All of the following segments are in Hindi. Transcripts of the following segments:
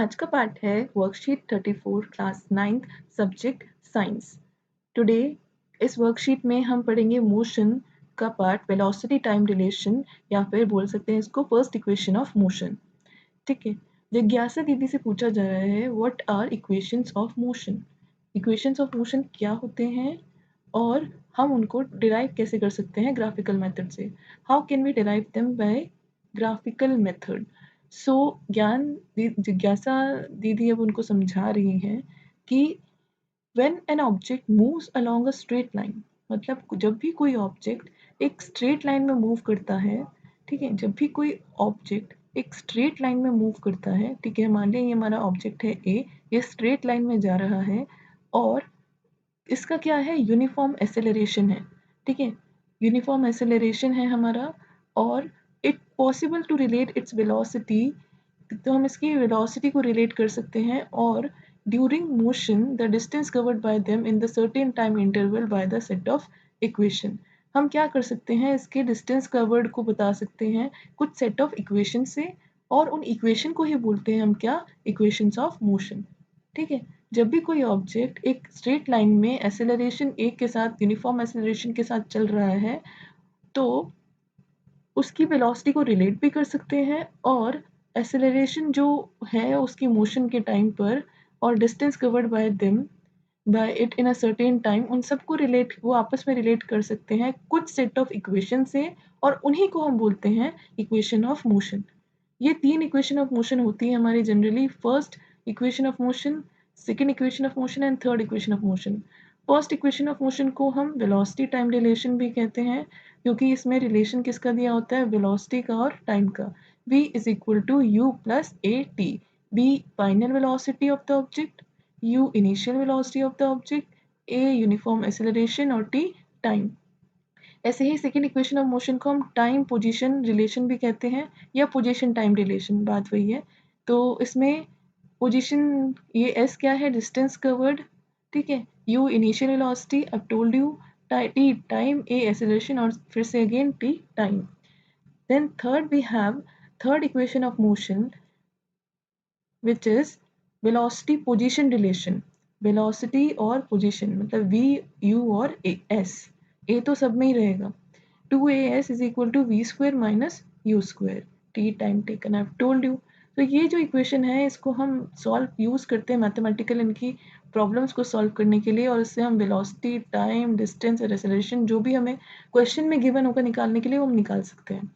आज का पार्ट है worksheet 34 class 9th subject science. Today इस वर्कशीट में हम पढ़ेंगे मोशन का पार्ट वेलोसिटी टाइम रिलेशन या फिर बोल सकते हैं इसको फर्स्ट इक्वेशन ऑफ मोशन। ठीक है, जिज्ञासा दीदी से पूछा जा रहा है what are equations of motion. Equations of motion क्या होते हैं और हम उनको डिराइव कैसे कर सकते हैं ग्राफिकल मेथड से। How can we derive them by graphical method. So जिज्ञासा दीदी अब उनको समझा रही हैं कि when an object moves along a straight line, मतलब जब भी कोई ऑब्जेक्ट एक स्ट्रेट लाइन में मूव करता है, ठीक है, जब भी कोई ऑब्जेक्ट एक स्ट्रेट लाइन में मूव करता है, ठीक है, मान लें ये हमारा ऑब्जेक्ट है ए, ये स्ट्रेट लाइन में जा रहा है और इसका क्या है, यूनिफॉर्म एक्सेलरेशन है। ठीक है, यूनिफॉर्म एक्सेलरेशन है हमारा और it possible to relate its velocity, तो हम इसकी वेलोसिटी को रिलेट कर सकते हैं और during motion the distance covered by them in the certain time interval by the set of equation. हम क्या कर सकते हैं, इसके डिस्टेंस कवर्ड को बता सकते हैं कुछ सेट ऑफ इक्वेशन से और उन इक्वेशन को ही बोलते हैं हम क्या, इक्वेशंस ऑफ मोशन। ठीक है, जब भी कोई ऑब्जेक्ट एक स्ट्रेट लाइन में एक्सेलरेशन एक के साथ यूनिफॉर्म एक्सेलरेशन के साथ चल रहा है तो उसकी वेलोसिटी को रिलेट भी कर सकते हैं और एक्सेलरेशन जो है उसकी मोशन के टाइम पर और distance covered by them by it in a certain time, उन सबको रिलेट, वो आपस में रिलेट कर सकते हैं कुछ सेट ऑफ इक्वेशन से और उन्हीं को हम बोलते हैं इक्वेशन ऑफ मोशन। ये तीन इक्वेशन ऑफ मोशन होती है हमारी generally, first equation of motion, second equation of motion and third equation of motion. First equation of motion को हम वेलोसिटी टाइम रिलेशन भी कहते हैं क्योंकि इसमें रिलेशन किसका दिया होता है, वेलोसिटी का और टाइम का। v is equal to u plus a t, b final velocity of the object, u initial velocity of the object, a uniform acceleration और t टाइम। ऐसे ही सेकेंड इक्वेशन ऑफ मोशन को हम टाइम पोजीशन रिलेशन भी कहते हैं या पोजीशन टाइम रिलेशन, बात वही है। तो इसमें पोजीशन, ये s क्या है, डिस्टेंस कवर्ड, ठीक है, u इनिशियल वेलोसिटी, अब told you, t time, a acceleration और फिर से again t time. Then third we have third equation of motion which is velocity position relation। velocity और position मतलब v u और s, a तो सब में ही रहेगा, 2as is equal to v square minus u square, t time taken I have told you। तो ये जो इक्वेशन है इसको हम सॉल्व यूज़ करते हैं मैथमेटिकल इनकी प्रॉब्लम्स को सॉल्व करने के लिए और इससे हम वेलोसिटी, टाइम, डिस्टेंस और एक्सेलरेशन जो भी हमें क्वेश्चन में गिवन होगा निकालने के लिए वो हम निकाल सकते हैं।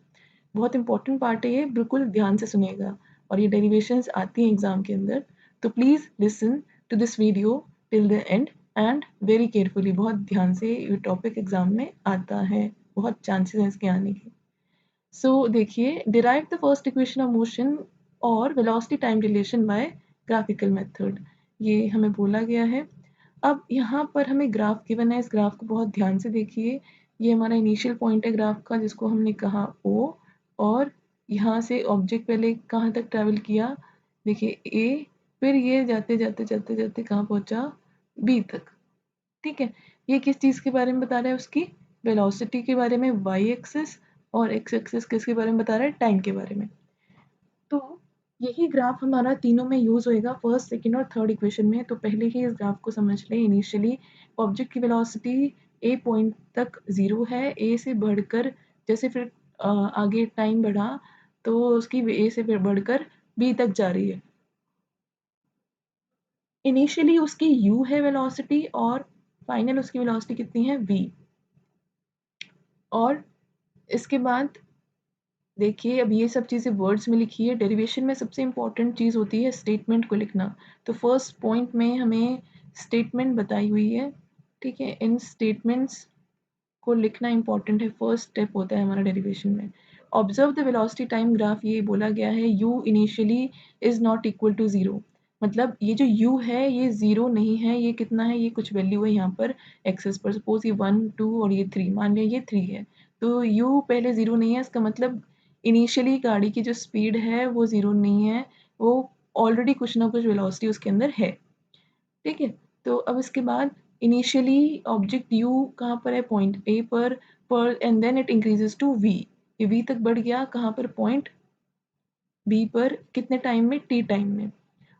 बहुत इंपॉर्टेंट पार्ट है ये, बिल्कुल ध्यान से सुनिएगा और ये डेरिवेशंस आती हैं एग्जाम के अंदर, तो please listen to this video till the end and very carefully, बहुत ध्यान से ये टॉपिक एग्जाम में आता है, बहुत चांसेस हैं इसके आने के। सो देखिए, derive the first equation of motion और velocity time relation by graphical method, ये हमें बोला गया है। अब यहाँ पर हमें ग्राफ गिवन है, इस ग्राफ को बहुत ध्यान से देखिए। ये हमारा इनिशियल पॉइंट है ग्राफ का जिसको हमने कहा O, और यहाँ से ऑब्जेक्ट पहले कहाँ तक ट्रैवल किया, देखिए A, फिर ये जाते जाते जाते जाते कहाँ पहुँचा, B तक। ठीक है, ये किस चीज़ के बारे में बता रहा है, उसकी वेलोसिटी के बारे में y एक्सिस, और x एक्सिस किसके बारे में बता रहा है, टाइम के बारे में। तो यही ग्राफ हमारा तीनों में यूज होएगा, फर्स्ट, सेकंड और थर्ड इक्वेशन में। तो पहले ही इस ग्राफ को समझ लें। इनिशियली ऑब्जेक्ट की वेलोसिटी ए पॉइंट तक 0 है, ए से बढ़कर जैसे फिर आगे टाइम बढ़ा तो उसकी ए से फिर बढ़कर बी तक जा रही है। इनिशियली उसकी u है वेलोसिटी और फाइनल उसकी वेलोसिटी कितनी है, v। और इसके बाद देखिए, अब ये सब चीज़ें वर्ड्स में लिखी है। डेरिवेशन में सबसे इम्पोर्टेंट चीज़ होती है स्टेटमेंट को लिखना। तो फर्स्ट पॉइंट में हमें स्टेटमेंट बताई हुई है, ठीक है, इन स्टेटमेंट्स को लिखना इम्पॉर्टेंट है, फर्स्ट स्टेप होता है हमारा डेरिवेशन में। Observe the velocity time graph, ये बोला गया है u initially is not equal to 0, मतलब ये जो u है ये 0 नहीं है, ये कितना है, ये कुछ वैल्यू है यहाँ पर एक्सेस पर, सपोज ये 1 2 और ये 3, मान लिया ये 3 है, तो u पहले 0 नहीं है, इसका मतलब इनिशियली गाड़ी की जो स्पीड है वो 0 नहीं है, वो ऑलरेडी कुछ ना कुछ वेलोसिटी उसके अंदर है। ठीक है, तो अब इसके बाद इनिशियली ऑब्जेक्ट u कहाँ पर है, पॉइंट ए पर and then it increases to v, ये v तक बढ़ गया कहाँ पर, पॉइंट b पर, कितने टाइम में, t टाइम में।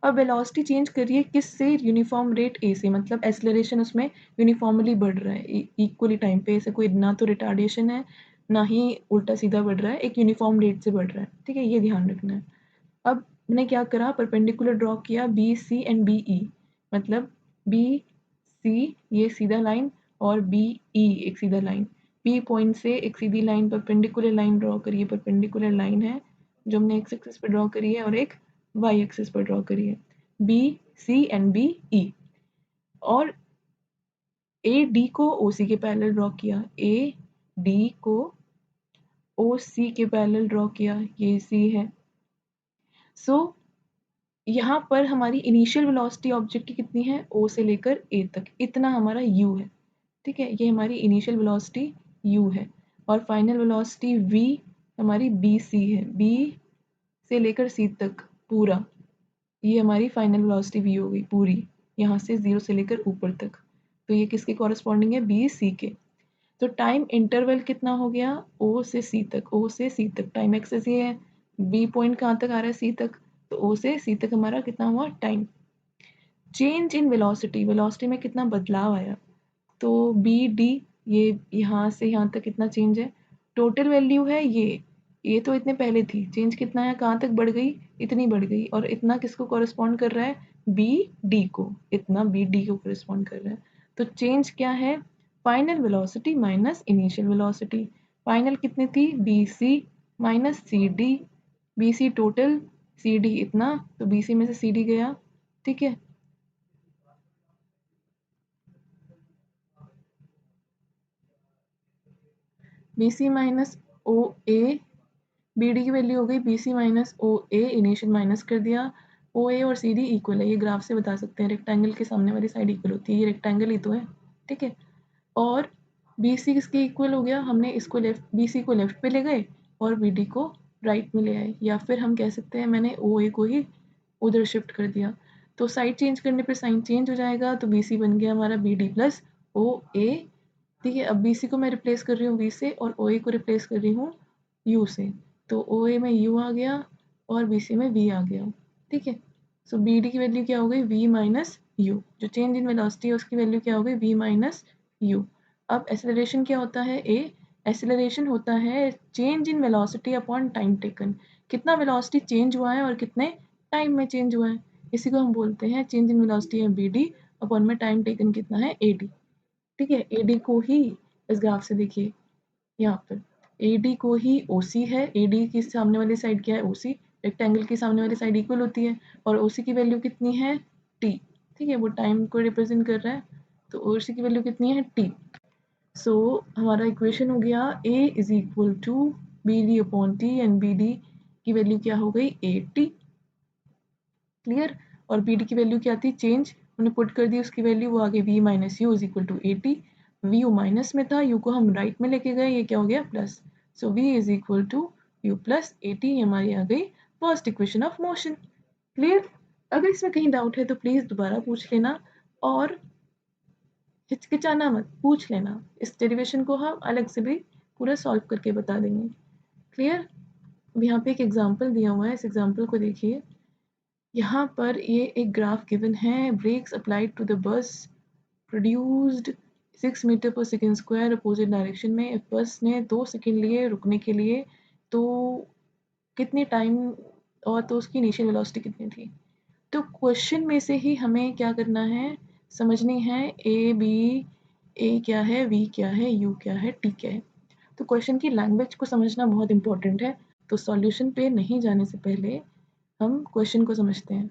अब वेलोसिटी चेंज करिए किससे, यूनिफॉर्म रेट ए से, मतलब एक्सेलरेशन उसमें यूनिफॉर्मली बढ़ रहा है इक्वली टाइम पे, ऐसे कोई ना तो रिटार्डेशन है ना ही उल्टा सीधा बढ़ रहा है, एक यूनिफॉर्म रेट से बढ़ रहा है, ठीक है, ये ध्यान रखना है। अब मैंने क्या करा, परपेंडिकुलर ड्रॉ किया B C and B E, मतलब बी सी ये सीधा लाइन और बी ई एक सीधा लाइन, पी पॉइंट से एक सीधी लाइन परपेंडिकुलर लाइन ड्रॉ करिए, परपेंडिकुलर लाइन है जो हमने एक्स एक्सिस पर ड्रॉ करी है और एक वाई एक्सिस पर ड्रॉ करी है, B C and B E. और ए डी को ओ सी के पैरेलल ड्रॉ किया, ए डी को ओ सी के पैरेलल ड्रॉ किया, ये सी है। सो यहाँ पर हमारी इनिशियल वेलोसिटी ऑब्जेक्ट की कितनी है, ओ से लेकर ए तक, इतना हमारा यू है, ठीक है, ये हमारी इनिशियल वेलोसिटी यू है। और फाइनल वेलोसिटी वी हमारी बी सी है, बी से लेकर सी तक पूरा, ये हमारी फाइनल वेलोसिटी वी हो गई पूरी, यहाँ से 0 से लेकर ऊपर तक। तो ये किसके कॉरस्पॉन्डिंग है, बी सी के। तो टाइम इंटरवल कितना हो गया, ओ से सी तक, ओ से सी तक टाइम एक्सेस ये है, बी पॉइंट कहाँ तक आ रहा है, सी तक, तो ओ से सी तक हमारा कितना हुआ time. Change in velocity, velocity में कितना बदलाव आया, तो बी डी ये यहाँ से यहाँ तक कितना चेंज है, टोटल वैल्यू है ये तो इतने पहले थी, चेंज कितना है, कहाँ तक बढ़ गई, इतनी बढ़ गई, और इतना किसको कॉरस्पॉन्ड कर रहा है, बी डी को, इतना बी डी को कॉरस्पॉन्ड कर रहा है। तो चेंज क्या है, final velocity minus initial velocity, final कितनी थी, B C minus C D, B C total, C D इतना, तो बी सी में से सी डी गया, ठीक है। बी सी माइनस ओ ए, बी डी की वैल्यू हो गई बी सी माइनस ओ ए, इनिशियल माइनस कर दिया, ओ ए और सी डी इक्वल है, ये ग्राफ से बता सकते हैं, रेक्टेंगल के सामने वाली साइड इक्वल होती है, ये रेक्टेंगल ही तो है, ठीक है। और बी सी किसके इक्वल हो गया, हमने इसको लेफ्ट, बी सी को लेफ्ट पे ले गए और बी डी को राइट में ले आए, या फिर हम कह सकते हैं मैंने ओ ए को ही उधर शिफ्ट कर दिया, तो साइड चेंज करने पर साइन चेंज हो जाएगा, तो बी सी बन गया हमारा बी डी प्लस ओ ए, ठीक है। अब बी सी को मैं रिप्लेस कर रही हूँ वी से और ओ ए को रिप्लेस कर रही हूँ यू से, तो ओ ए में यू आ गया और बी सी में वी आ गया, ठीक है। सो बी डी की वैल्यू क्या हो गई, वी माइनस यू, जो चेंज इन वेलोसिटी है उसकी वैल्यू क्या हो गई, वी माइनस यू। अब एक्सेलरेशन क्या होता है, ए एक्सेलरेशन होता है change in velocity upon time taken, कितना वेलोसिटी चेंज हुआ है और कितने टाइम में चेंज हुआ है, इसी को हम बोलते हैं चेंज इन वेलोसिटी है बी डी, अपॉन में टाइम टेकन कितना है ए डी, ठीक है। ए डी को ही इस ग्राफ से देखिए, यहाँ पर ए डी को ही ओ सी है, ए डी की सामने वाली साइड क्या है, ओ सी, रेक्टेंगल की सामने वाली साइड इक्वल होती है, और ओ सी की वैल्यू कितनी है, टी, ठीक है, वो टाइम को रिप्रेजेंट कर रहा है, तो ओ सी की वैल्यू कितनी है, टी। सो हमारा इक्वेशन हो गया A is equal to B D upon T, and B D की वैल्यू क्या हो गई, ए टी, क्लियर। और बी डी की वैल्यू क्या थी, चेंज हमने पुट कर दी उसकी वैल्यू, वो आ गई v minus u is equal to a t, v u minus में था, यू को हम राइट में लेके गए, ये क्या हो गया plus, so v is equal to u plus a t, हमारी आ गई first equation of motion, clear. अगर इसमें कहीं डाउट है तो प्लीज़ दोबारा पूछ लेना, और हिचकिचाना मत, पूछ लेना, इस डेरिवेशन को हम अलग से भी पूरा सॉल्व करके बता देंगे, क्लियर। अब यहाँ पे एक एग्जाम्पल दिया हुआ है, इस एग्जाम्पल को देखिए, यहाँ पर ये एक ग्राफ गिवन है, brakes applied to the bus produced 6 metre per second square opposite direction में, बस ने 2 सेकेंड लिए रुकने के लिए, तो कितने टाइम, और तो उसकी इनिशियल वेलोसिटी कितनी थी। तो क्वेश्चन में से ही हमें क्या करना है, समझनी है ए बी, ए क्या है, वी क्या है, यू क्या है, टी क्या है। तो क्वेश्चन की लैंग्वेज को समझना बहुत इंपॉर्टेंट है, तो सॉल्यूशन पे नहीं जाने से पहले हम क्वेश्चन को समझते हैं,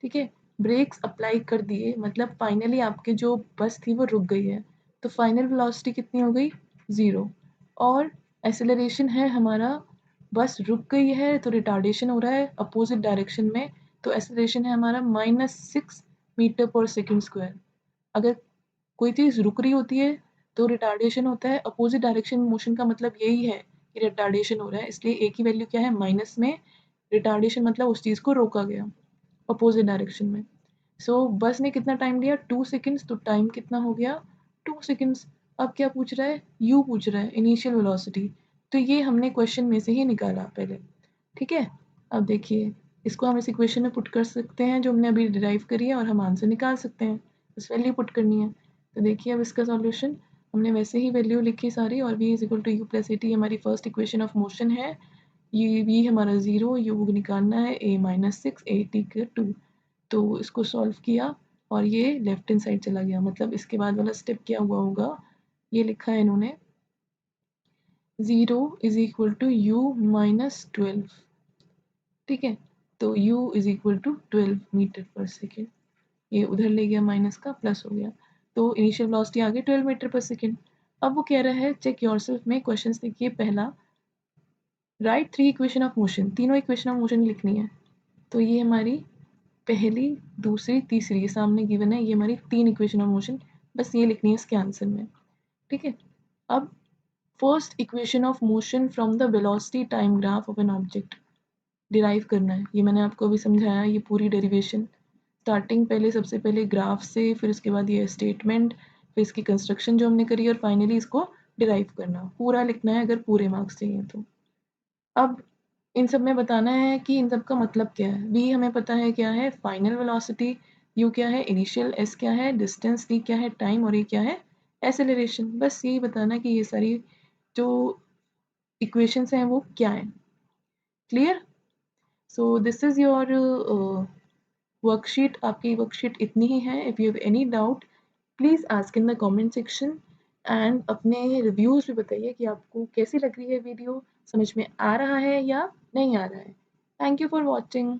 ठीक है। ब्रेक्स अप्लाई कर दिए, मतलब फाइनली आपके जो बस थी वो रुक गई है, तो फाइनल वेलोसिटी कितनी हो गई, 0, और एक्सेलरेशन है हमारा, बस रुक गई है तो रिटार्डेशन हो रहा है अपोजिट डायरेक्शन में, तो एक्सेलरेशन है हमारा -6 मीटर पर सेकेंड स्क्वायर। अगर कोई चीज़ रुक रही होती है तो रिटार्डेशन होता है, अपोजिट डायरेक्शन में मोशन का मतलब यही है कि रिटार्डेशन हो रहा है, इसलिए ए की वैल्यू क्या है, माइनस में, रिटार्डेशन मतलब उस चीज़ को रोका गया अपोजिट डायरेक्शन में। सो बस ने कितना टाइम लिया, 2 सेकंड्स, तो टाइम कितना हो गया, 2 सेकंड्स। अब क्या पूछ रहा है, यू पूछ रहा है, इनिशियल वेलोसिटी, तो ये हमने क्वेश्चन में से ही निकाला पहले, ठीक है। अब देखिए इसको हम इस इक्वेशन में पुट कर सकते हैं जो हमने अभी डिराइव करी है और हम आंसर निकाल सकते हैं, बस वैल्यू पुट करनी है। तो देखिए अब इसका सॉल्यूशन हमने वैसे ही वैल्यू लिखी सारी, और v is equal to u plus a t हमारी फर्स्ट इक्वेशन ऑफ मोशन है, ये v हमारा 0, u निकालना है a माइनस 6 ए टी का 2। तो इसको सॉल्व किया और ये लेफ्ट हैंड साइड चला गया, मतलब इसके बाद वाला स्टेप क्या हुआ होगा, ये लिखा है इन्होंने 0 is equal to u minus 12, ठीक है। तो u is equal to 12 metre per second, ये उधर ले गया माइनस का, प्लस हो गया, तो इनिशियल वेलोसिटी आ गई 12 मीटर पर सेकेंड। अब वो कह रहा है चेक योरसेल्फ में क्वेश्चन देखिए, पहला राइट 3 इक्वेशन ऑफ मोशन, तीनों इक्वेशन ऑफ मोशन लिखनी है। तो ये हमारी पहली, दूसरी, तीसरी, ये सामने गिवन है, ये हमारी 3 इक्वेशन ऑफ मोशन, बस ये लिखनी है इसके आंसर में, ठीक है। अब first equation of motion from the velocity time graph of an object derive करना है, ये मैंने आपको अभी समझाया, ये पूरी डेरिवेशन स्टार्टिंग पहले सबसे पहले ग्राफ से, फिर उसके बाद ये स्टेटमेंट, फिर इसकी कंस्ट्रक्शन जो हमने करी, और फाइनली इसको डिराइव करना, पूरा लिखना है अगर पूरे मार्क्स चाहिए तो। अब इन सब में बताना है कि इन सब का मतलब क्या है। v हमें पता है क्या है, फाइनल वेलोसिटी, u क्या है इनिशियल, s क्या है डिस्टेंस, t क्या है टाइम, और ये क्या है एक्सेलरेशन। बस यही बताना है कि ये सारी जो इक्वेशंस हैं वो क्या हैं। Clear? So this is your worksheet, आपकी वर्कशीट इतनी ही है। If you have any doubt please ask in the comment section, and अपने रिव्यूज़ भी बताइए कि आपको कैसी लग रही है वीडियो, समझ में आ रहा है या नहीं आ रहा है। Thank you for watching.